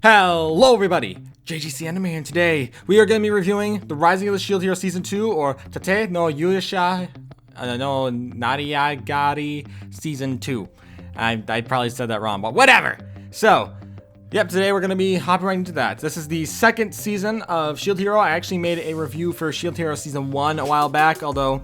Hello everybody, JGC Anime here, and today we are going to be reviewing The Rising of the Shield Hero Season 2, or Tate no Yuyasha no Nariyagari Season 2. I probably said that wrong, but whatever. So, yep, today we're going to be hopping right into that. This is the second season of Shield Hero. I actually made a review for Shield Hero Season 1 a while back, although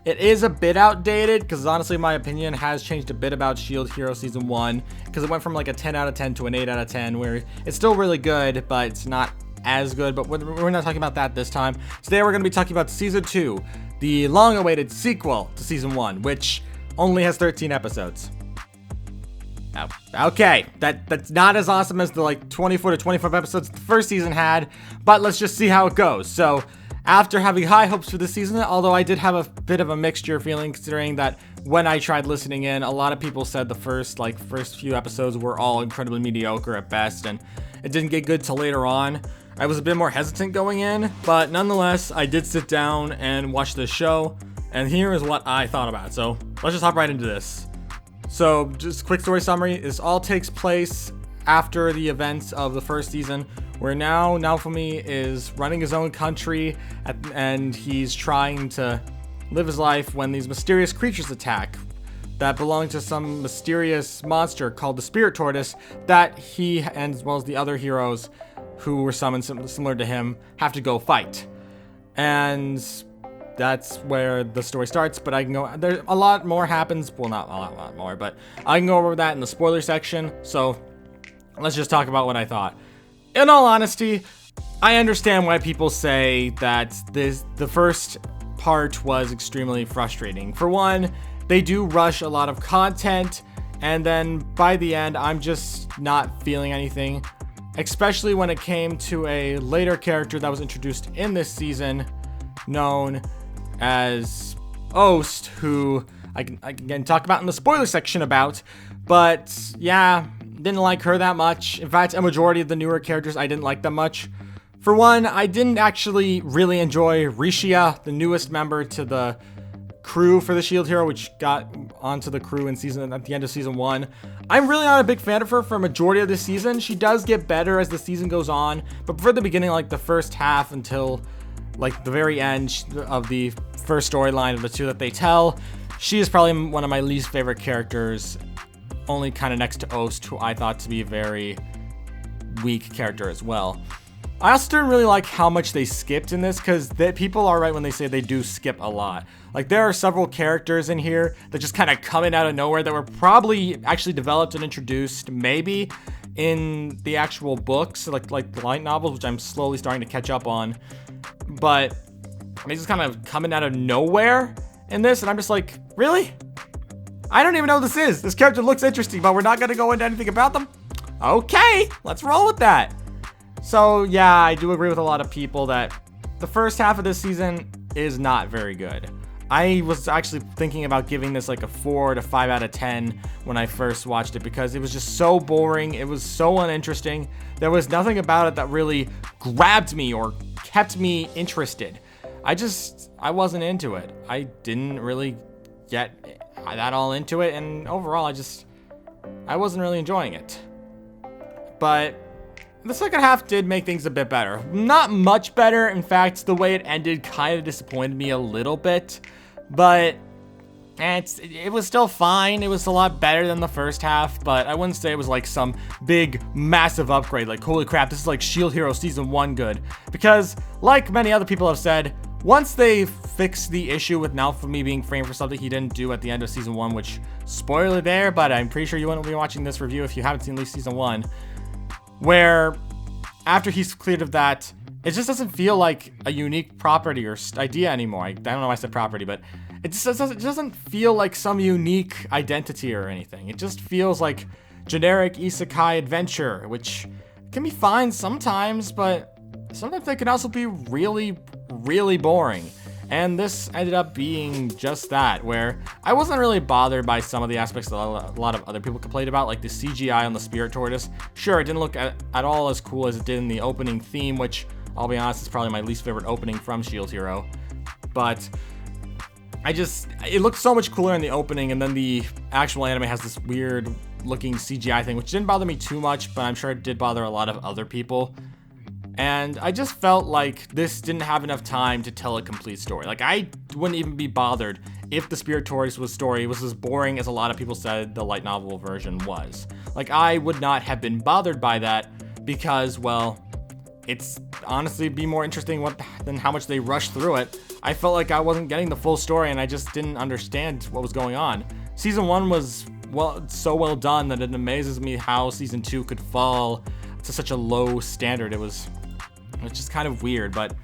it is a bit outdated, because honestly my opinion has changed a bit about Shield Hero Season 1, because it went from like a 10 out of 10 to an 8 out of 10, where it's still really good, but it's not as good. But we're not talking about that this time. Today we're going to be talking about Season 2, the long-awaited sequel to Season 1, which only has 13 episodes. Okay, that's not as awesome as the like 24 to 25 episodes the first season had, but let's just see how it goes. So, after having high hopes for this season, although I did have a bit of a mixture feeling, considering that when I tried listening in, a lot of people said the first few episodes were all incredibly mediocre at best, and it didn't get good till later on. I was a bit more hesitant going in, but nonetheless, I did sit down and watch this show, and here is what I thought about it. So let's just hop right into this. So just a quick story summary. This all takes place after the events of the first season, where now Naofumi is running his own country and he's trying to live his life when these mysterious creatures attack that belong to some mysterious monster called the Spirit Tortoise that he, and as well as the other heroes who were summoned similar to him, have to go fight. And that's where the story starts, but I can go, there a lot more happens, well, not a lot more, but I can go over that in the spoiler section, so let's just talk about what I thought. In all honesty, I understand why people say that the first part was extremely frustrating. For one, they do rush a lot of content, and then by the end, I'm just not feeling anything, especially when it came to a later character that was introduced in this season, known as Ost, who I can again talk about in the spoiler section about, but yeah, didn't like her that much. In fact, a majority of the newer characters, I didn't like them much. For one, I didn't actually really enjoy Rishia, the newest member to the crew for the Shield Hero, which got onto the crew at the end of season 1. I'm really not a big fan of her for a majority of the season. She does get better as the season goes on, but for the beginning, like the first half until like the very end of the first storyline of the two that they tell, she is probably one of my least favorite characters, only kind of next to Ost, who I thought to be a very weak character as well. I also didn't really like how much they skipped in this, because people are right when they say they do skip a lot. Like, there are several characters in here that just kind of come in out of nowhere that were probably actually developed and introduced maybe in the actual books, like the light novels, which I'm slowly starting to catch up on. But they just kind of coming out of nowhere in this, and I'm just like, really? I don't even know who this is. This character looks interesting, but we're not going to go into anything about them? Okay, let's roll with that. So yeah, I do agree with a lot of people that the first half of this season is not very good. I was actually thinking about giving this like a 4 to 5 out of 10 when I first watched it, because it was just so boring. It was so uninteresting. There was nothing about it that really grabbed me or kept me interested. I wasn't into it. I didn't really get that all into it, and overall I wasn't really enjoying it. But the second half did make things a bit better. Not much better. In fact, the way it ended kind of disappointed me a little bit, but it was still fine. It was a lot better than the first half, but I wouldn't say it was like some big massive upgrade, like holy crap, this is like Shield Hero Season 1 good, because like many other people have said, once they fix the issue with Naofumi being framed for something he didn't do at the end of season 1, which, spoiler there, but I'm pretty sure you wouldn't be watching this review if you haven't seen at least season 1, where after he's cleared of that, it just doesn't feel like a unique property or idea anymore. I don't know why I said property, but it doesn't feel like some unique identity or anything. It just feels like generic isekai adventure, which can be fine sometimes, but sometimes they can also be really, really boring. And this ended up being just that, where I wasn't really bothered by some of the aspects that a lot of other people complained about, like the CGI on the Spirit Tortoise. Sure, it didn't look at all as cool as it did in the opening theme, which, I'll be honest, is probably my least favorite opening from Shield Hero. But it looked so much cooler in the opening, and then the actual anime has this weird looking CGI thing, which didn't bother me too much, but I'm sure it did bother a lot of other people. And I just felt like this didn't have enough time to tell a complete story. Like, I wouldn't even be bothered if the Spirit Tortoise story was as boring as a lot of people said the light novel version was. Like, I would not have been bothered by that because, well, it's honestly be more interesting than how much they rushed through it. I felt like I wasn't getting the full story and I just didn't understand what was going on. Season 1 was so well done that it amazes me how season 2 could fall to such a low standard. It's just kind of weird, but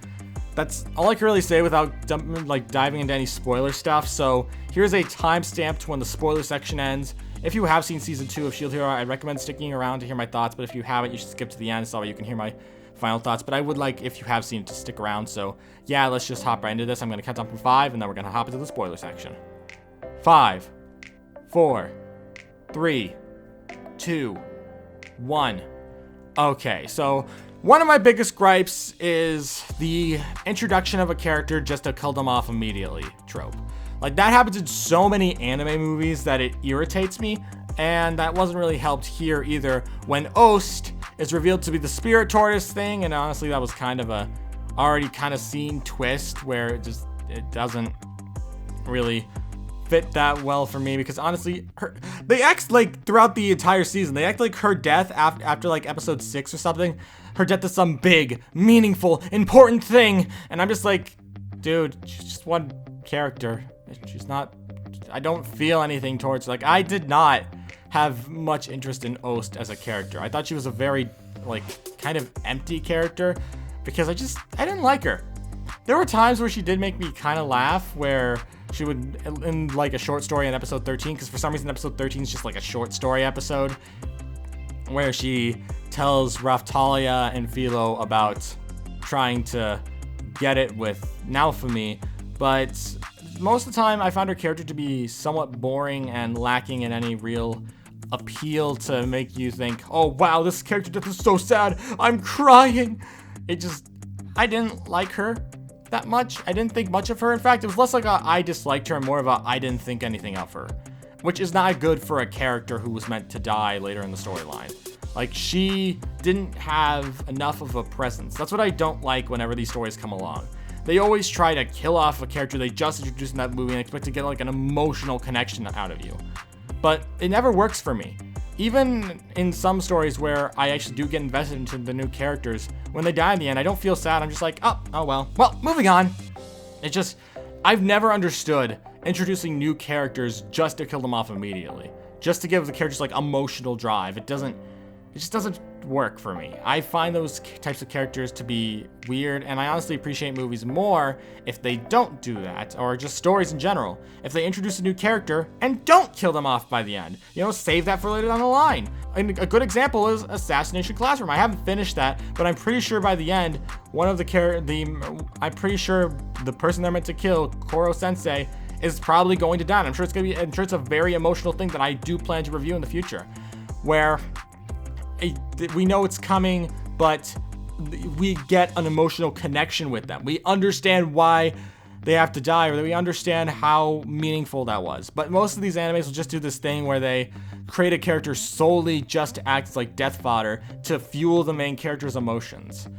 that's all I can really say without diving into any spoiler stuff. So here's a timestamp to when the spoiler section ends. If you have seen season 2 of Shield Hero, I'd recommend sticking around to hear my thoughts, but if you haven't, you should skip to the end so that you can hear my final thoughts. But I would like, if you have seen it, to stick around. So yeah, let's just hop right into this. I'm going to count down from 5 and then we're going to hop into the spoiler section. 5, 4, 3, 2, 1. Okay, so one of my biggest gripes is the introduction of a character just to kill them off immediately trope. Like, that happens in so many anime movies that it irritates me, and that wasn't really helped here either when Ost is revealed to be the Spirit Tortoise thing, and honestly that was kind of a already kind of seen twist where it doesn't really fit that well for me, because honestly they act like throughout the entire season they act like her death after like episode 6 or something, her death is some big, meaningful, important thing, and I'm just like, dude, she's just one character. She's not, I don't feel anything towards her. Like, I did not have much interest in Ost as a character. I thought she was a very kind of empty character because I didn't like her. There were times where she did make me kind of laugh, where she would, in like a short story in episode 13, because for some reason episode 13 is just like a short story episode, where she tells Raphtalia and Philo about trying to get it with Naofumi, but most of the time I found her character to be somewhat boring and lacking in any real appeal to make you think, oh wow, this character death is so sad, I'm crying. I didn't like her that much. I didn't think much of her. In fact, it was less like I disliked her and more of I didn't think anything of her, which is not good for a character who was meant to die later in the storyline. Like, she didn't have enough of a presence. That's what I don't like whenever these stories come along. They always try to kill off a character they just introduced in that movie and expect to get like an emotional connection out of you. But it never works for me. Even in some stories where I actually do get invested into the new characters, when they die in the end, I don't feel sad. I'm just like, oh well. Well, moving on. I've never understood introducing new characters just to kill them off immediately. Just to give the characters like emotional drive. It just doesn't work for me. I find those types of characters to be weird, and I honestly appreciate movies more if they don't do that, or just stories in general. If they introduce a new character and don't kill them off by the end, save that for later down the line. And a good example is Assassination Classroom. I haven't finished that, but I'm pretty sure by the end, I'm pretty sure the person they're meant to kill, Koro Sensei, is probably going to die. I'm sure it's a very emotional thing that I do plan to review in the future, where we know it's coming, but we get an emotional connection with them. We understand why they have to die, or that we understand how meaningful that was. But most of these animes will just do this thing where they create a character solely just to act like death fodder to fuel the main character's emotions.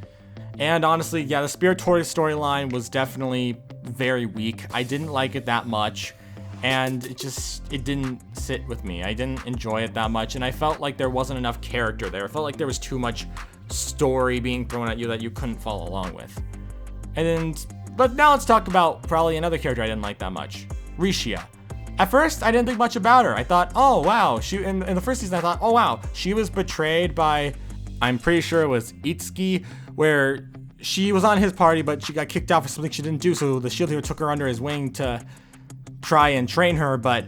And honestly, yeah, the Spirit Tortoise storyline was definitely very weak. I didn't like it that much. And it didn't sit with me. I didn't enjoy it that much, and I felt like there wasn't enough character there. I felt like there was too much story being thrown at you that you couldn't follow along with. But now let's talk about probably another character I didn't like that much, Rishia. At first, I didn't think much about her. I thought, oh wow, in the first season I thought, oh wow, she was betrayed by, I'm pretty sure it was Itsuki, where she was on his party, but she got kicked out for something she didn't do, so the Shield Hero took her under his wing to try and train her, but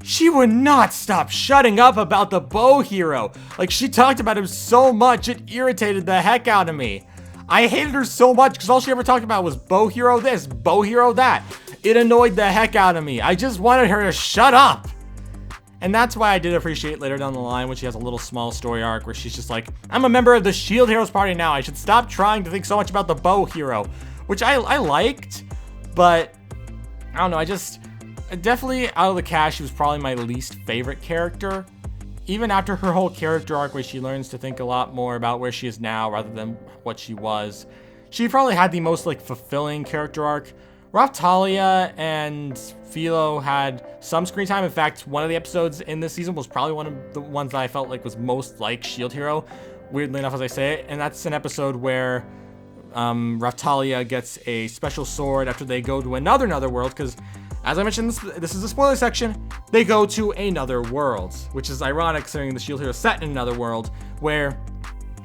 she would not stop shutting up about the Bow Hero. Like, she talked about him so much, it irritated the heck out of me. I hated her so much because all she ever talked about was Bow Hero this, Bow Hero that. It annoyed the heck out of me. I just wanted her to shut up. And that's why I did appreciate later down the line when she has a little small story arc where she's just like, I'm a member of the Shield Heroes party now. I should stop trying to think so much about the Bow Hero, which I liked, but I don't know. Definitely out of the cast, she was probably my least favorite character. even after her whole character arc where she learns to think a lot more about where she is now rather than what she was, she probably had the most like fulfilling character arc. Raphtalia and Philo had some screen time. In fact, one of the episodes in this season was probably one of the ones that I felt like was most like Shield Hero, weirdly enough as I say it, and that's an episode where Raphtalia gets a special sword after they go to another world, because as I mentioned, this is a spoiler section, they go to another world, which is ironic considering the Shield Hero set in another world, where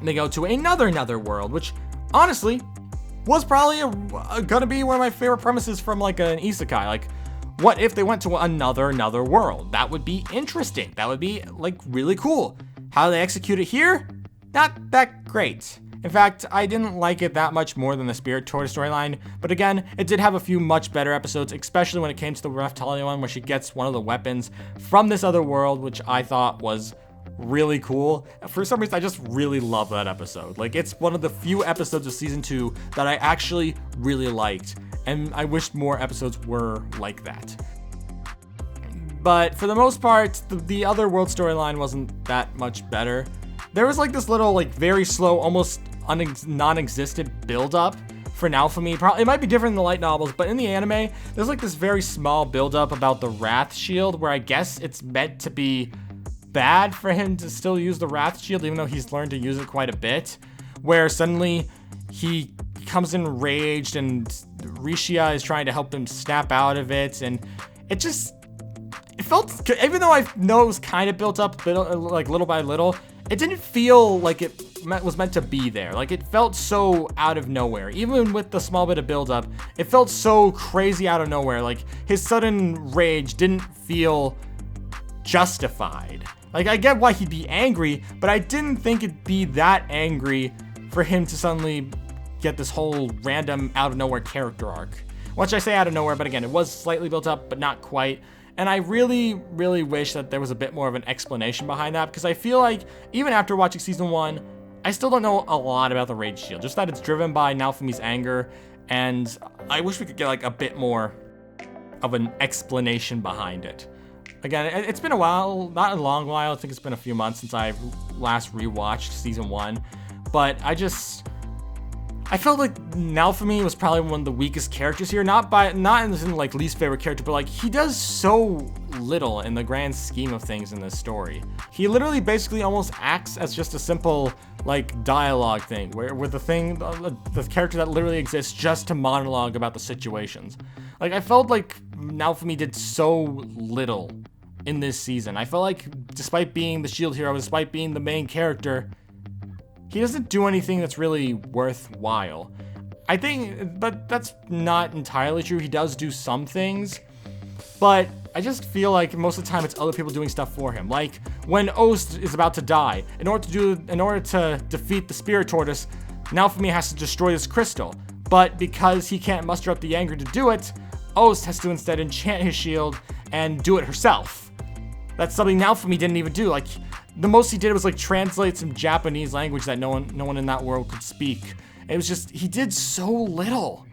they go to another world, which honestly was probably gonna be one of my favorite premises from like an isekai. Like, what if they went to another world? That would be interesting. That would be like really cool. How they execute it here, not that great. In fact, I didn't like it that much more than the Spirit Tortoise storyline, but again, it did have a few much better episodes, especially when it came to the Raphtalia one, where she gets one of the weapons from this other world, which I thought was really cool. For some reason, I just really love that episode. Like, it's one of the few episodes of season 2 that I actually really liked, and I wish more episodes were like that. But for the most part, the other world storyline wasn't that much better. There was like this little, like, very slow, almost non-existent build-up for Naofumi. Probably it might be different in the light novels, but in the anime, there's like this very small build-up about the Wrath Shield, where I guess it's meant to be bad for him to still use the Wrath Shield, even though he's learned to use it quite a bit, where suddenly he comes in raged and Rishia is trying to help him snap out of it, and it felt, even though I know it was kind of built up like little by little, it didn't feel like it was meant to be there. Like, it felt so out of nowhere. Even with the small bit of build-up, it felt so crazy out of nowhere. Like, his sudden rage didn't feel justified. Like, I get why he'd be angry, but I didn't think it'd be that angry for him to suddenly get this whole random out of nowhere character arc. Which I say out of nowhere, but again, it was slightly built up, but not quite. And I really, really wish that there was a bit more of an explanation behind that, because I feel like even after watching season 1, I still don't know a lot about the Rage Shield, just that it's driven by Naofumi's anger, and I wish we could get like a bit more of an explanation behind it. Again, it's been a while, not a long while, I think it's been a few months since I last rewatched season 1, but I felt like Naofumi was probably one of the weakest characters here, not in like least favorite character, but like he does so little in the grand scheme of things in this story. He literally basically almost acts as just a simple like dialogue thing, where the character that literally exists just to monologue about the situations. Like, I felt like Naofumi did so little in this season. I felt like despite being the Shield Hero, despite being the main character, he doesn't do anything that's really worthwhile. I think, but that's not entirely true. He does do some things, but I just feel like most of the time it's other people doing stuff for him. Like when Ost is about to die, in order to defeat the Spirit Tortoise, Naofumi has to destroy this crystal. But because he can't muster up the anger to do it, Ost has to instead enchant his shield and do it herself. That's something Naofumi didn't even do. Like, the most he did was like translate some Japanese language that no one in that world could speak. It was just, he did so little.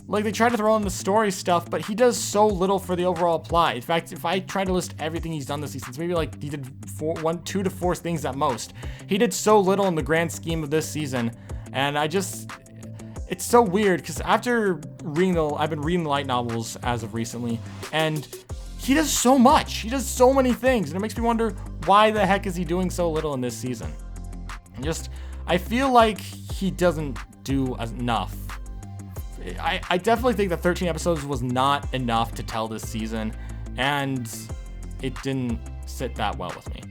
Like, they tried to throw in the story stuff, but he does so little for the overall plot. In fact, if I try to list everything he's done this season, it's maybe like he did 2 to 4 things at most. He did so little in the grand scheme of this season, and it's so weird because I've been reading the light novels as of recently, and he does so much. He does so many things, and it makes me wonder, why the heck is he doing so little in this season? I feel like he doesn't do enough. I definitely think that 13 episodes was not enough to tell this season, and it didn't sit that well with me.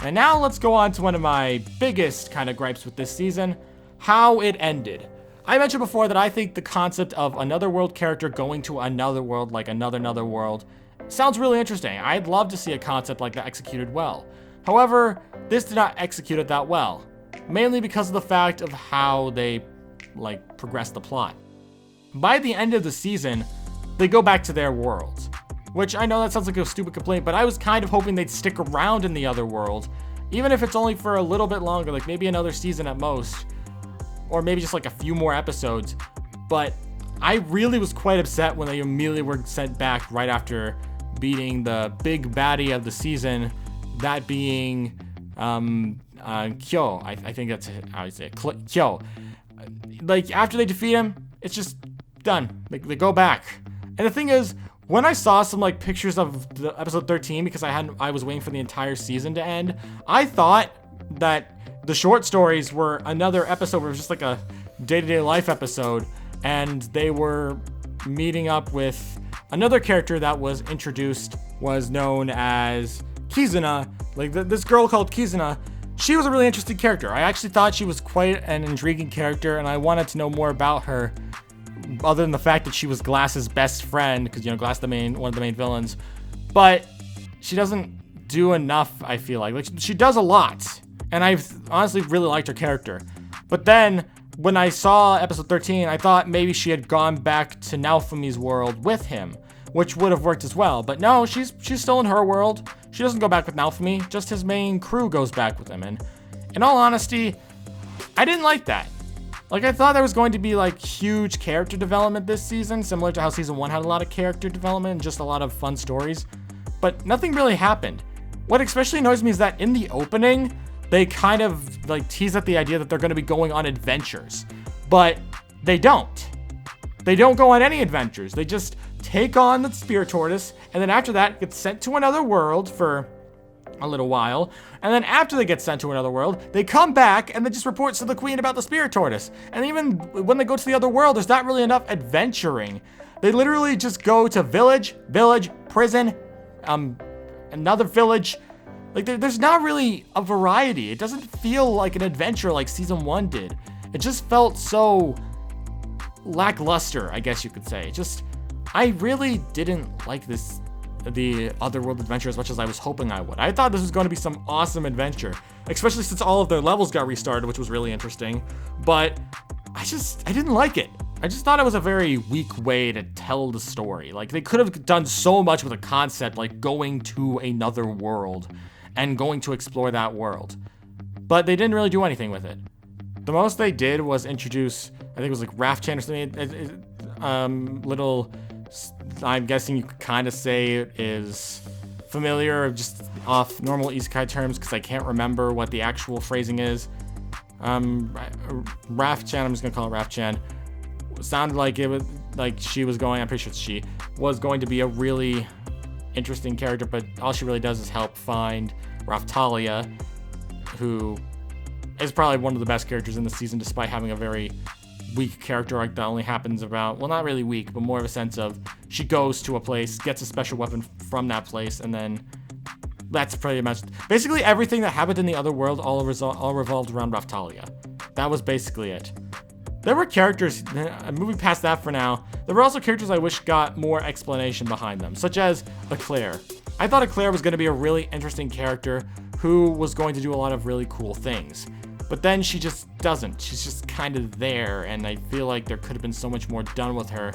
And now let's go on to one of my biggest kind of gripes with this season, how it ended. I mentioned before that I think the concept of another world character going to another world, like another world, sounds really interesting. I'd love to see a concept like that executed well. However, this did not execute it that well, mainly because of the fact of how they progress the plot. By the end of the season, they go back to their worlds, which I know that sounds like a stupid complaint, but I was kind of hoping they'd stick around in the other world, even if it's only for a little bit longer, like maybe another season at most, or maybe just like a few more episodes. But I really was quite upset when they immediately were sent back right after beating the big baddie of the season, that being Kyo. I think that's how you say it. Kyo. Like, after they defeat him, it's just done. They go back. And the thing is, when I saw some like pictures of the episode 13, because I was waiting for the entire season to end, I thought that the short stories were another episode where it was just like a day-to-day life episode, and they were meeting up with another character that was introduced, was known as Kizuna. Like this girl called Kizuna. She was a really interesting character. I actually thought she was quite an intriguing character, and I wanted to know more about her, other than the fact that she was Glass's best friend, because, you know, Glass one of the main villains. But she doesn't do enough, I feel like. Like, she does a lot, and I've honestly really liked her character. But then, when I saw episode 13, I thought maybe she had gone back to Naofumi's world with him, which would have worked as well. But no, she's still in her world. She doesn't go back with Naofumi, just his main crew goes back with him. And in all honesty, I didn't like that. Like, I thought there was going to be like huge character development this season, similar to how season 1 had a lot of character development and just a lot of fun stories. But nothing really happened. What especially annoys me is that in the opening, they kind of like tease at the idea that they're going to be going on adventures, but they don't. They don't go on any adventures. They just take on the Spirit Tortoise, and then after that, get sent to another world for a little while. And then after they get sent to another world, they come back and then just reports to the Queen about the Spirit Tortoise. And even when they go to the other world, there's not really enough adventuring. They literally just go to village, prison, another village. Like, there's not really a variety. It doesn't feel like an adventure like season 1 did. It just felt so lackluster, I guess you could say. I really didn't like the Otherworld adventure as much as I was hoping I would. I thought this was going to be some awesome adventure, especially since all of their levels got restarted, which was really interesting. But I didn't like it. I just thought it was a very weak way to tell the story. Like, they could have done so much with a concept like going to another world and going to explore that world. But they didn't really do anything with it. The most they did was introduce, I think it was like Raft-chan or something, little, I'm guessing you could kind of say it is familiar, just off normal isekai terms, because I can't remember what the actual phrasing is. Raft-chan, I'm just gonna call it Raft-chan. Sounded like it was like she was going, I'm pretty sure she was going to be a really interesting character, but all she really does is help find Raphtalia, who is probably one of the best characters in the season, despite having a very weak character arc that only happens about, well, not really weak, but more of a sense of she goes to a place, gets a special weapon from that place, and then that's pretty much basically everything that happened in the other world all revolved around Raphtalia. That was basically it. There were characters, moving past that for now, there were also characters I wish got more explanation behind them, such as Eclair. I thought Eclair was going to be a really interesting character who was going to do a lot of really cool things. But then she just doesn't. She's just kind of there, and I feel like there could have been so much more done with her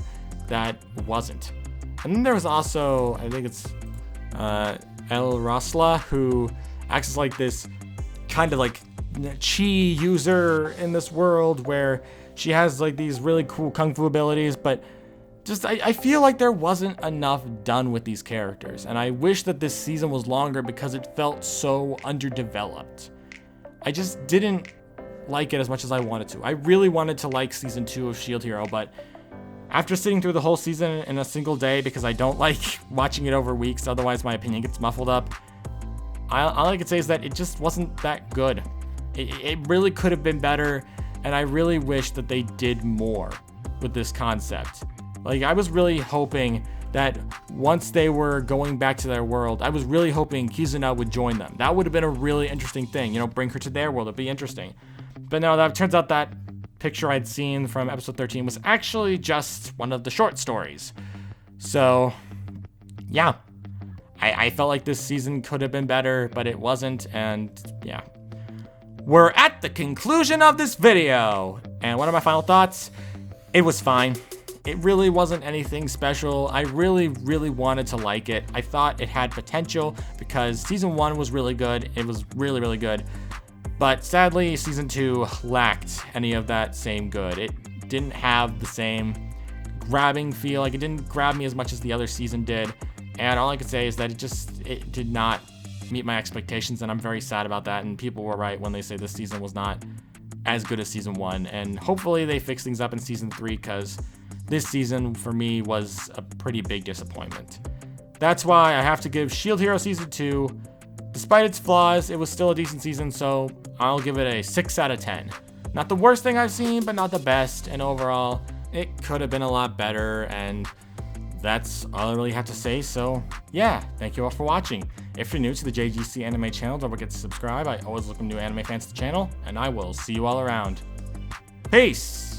that wasn't. And then there was also, I think it's El Rasla, who acts as like this kind of like chi user in this world where she has like these really cool kung fu abilities, but just I feel like there wasn't enough done with these characters, and I wish that this season was longer because it felt so underdeveloped. I just didn't like it as much as I wanted to. I really wanted to like season 2 of Shield Hero, but after sitting through the whole season in a single day, because I don't like watching it over weeks, otherwise my opinion gets muffled up, all I could say is that it just wasn't that good. It really could have been better, and I really wish that they did more with this concept. Like, I was really hoping that once they were going back to their world, I was really hoping Kizuna would join them. That would have been a really interesting thing, you know, bring her to their world, it'd be interesting. But no, that turns out that picture I'd seen from episode 13 was actually just one of the short stories. So, yeah. I felt like this season could have been better, but it wasn't, and yeah. We're at the conclusion of this video, and what are my final thoughts? It was fine. It really wasn't anything special. I really, really wanted to like it. I thought it had potential because season 1 was really good. It was really, really good. But sadly, season 2 lacked any of that same good. It didn't have the same grabbing feel. Like, it didn't grab me as much as the other season did. And all I could say is that it did not meet my expectations, and I'm very sad about that. And people were right when they say this season was not as good as season 1, and hopefully they fix things up in season 3, because this season for me was a pretty big disappointment. That's why I have to give Shield Hero season 2, despite its flaws, it was still a decent season, so I'll give it a 6 out of 10. Not the worst thing I've seen, but not the best, and overall it could have been a lot better, and that's all I really have to say. So yeah, thank you all for watching. If you're new to the JGC Anime channel, don't forget to subscribe. I always look for new anime fans to the channel, and I will see you all around. Peace!